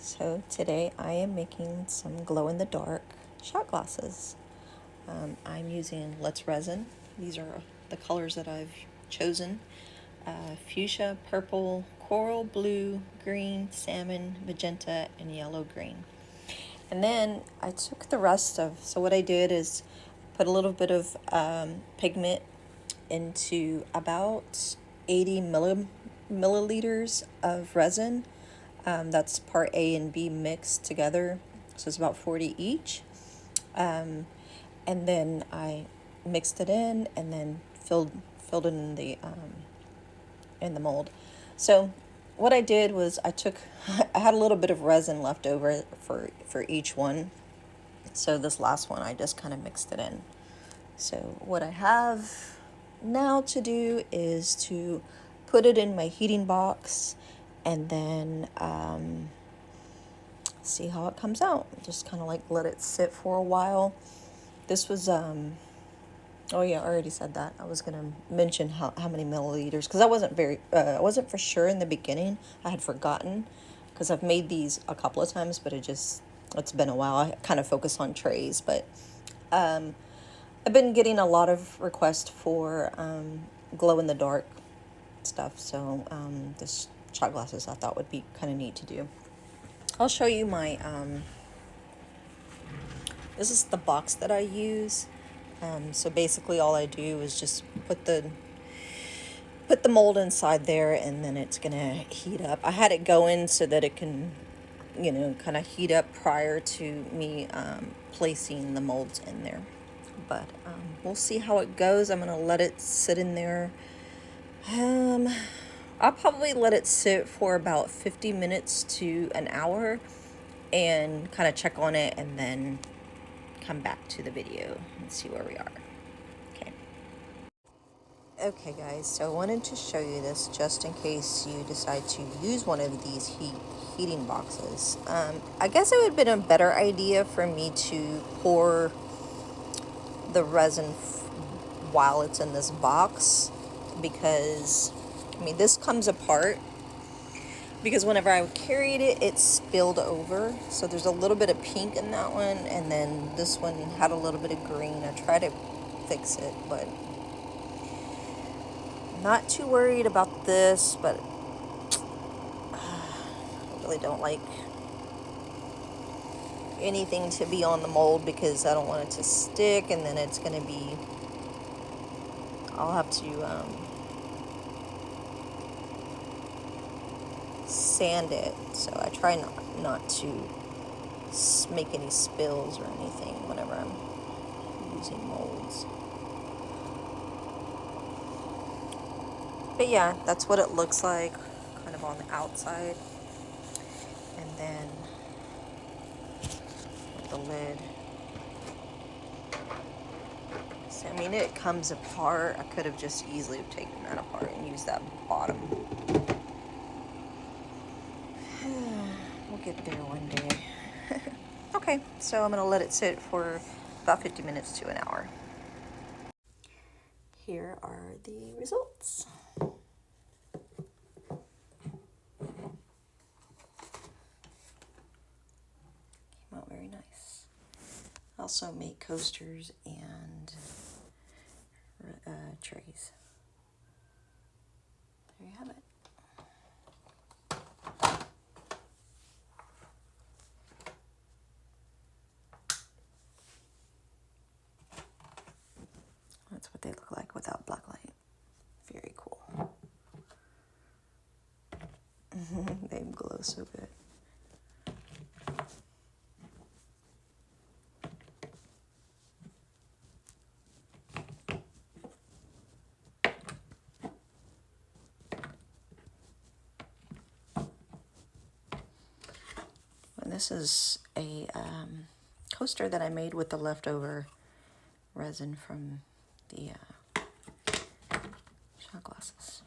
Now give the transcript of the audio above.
So today I am making some glow-in-the-dark shot glasses. I'm using Let's Resin. These are the colors that I've chosen. Fuchsia, purple, coral blue, green, salmon, magenta, and yellow green. And then I took the rest of, so what I did is put a little bit of pigment into about 80 milliliters of resin. That's part A and B mixed together, so it's about 40 each. And then I mixed it in and then filled it in the mold. So what I did was I had a little bit of resin left over for each one. So this last one I just kind of mixed it in. So what I have now to do is to put it in my heating box and then see how it comes out. Just kind of like let it sit for a while. This was oh yeah, I already said that. I was gonna mention how many milliliters, because I wasn't for sure in the beginning. I had forgotten, because I've made these a couple of times, but it's been a while. I kind of focus on trays, but I've been getting a lot of requests for glow in the dark stuff, so this shot glasses I thought would be kind of neat to do. I'll show you my this is the box that I use. So basically all I do is just put the mold inside there, and then it's gonna heat up. I had it going so that it can, kind of heat up prior to me placing the molds in there. But we'll see how it goes. I'm gonna let it sit in there. I'll probably let it sit for about 50 minutes to an hour and kind of check on it, and then come back to the video and see where we are. Okay guys, so I wanted to show you this just in case you decide to use one of these heating boxes. I guess it would have been a better idea for me to pour the resin while it's in this box, because this comes apart, because whenever I carried it, it spilled over. So there's a little bit of pink in that one, and then this one had a little bit of green. I tried to fix it, but not too worried about this. But I really don't like anything to be on the mold, because I don't want it to stick, and then it's going to be, I'll have to sand it. So I try not to make any spills or anything whenever I'm using molds. But yeah, that's what it looks like, kind of on the outside. And then with the lid. So, it comes apart. I could have just easily taken that apart and used that bottom. We'll get there one day. Okay, so I'm going to let it sit for about 50 minutes to an hour. Here are the results. Came out very nice. I also make coasters and trays. There you have it. That's what they look like without black light. Very cool. They glow so good. And this is a coaster that I made with the leftover resin from the shot glasses.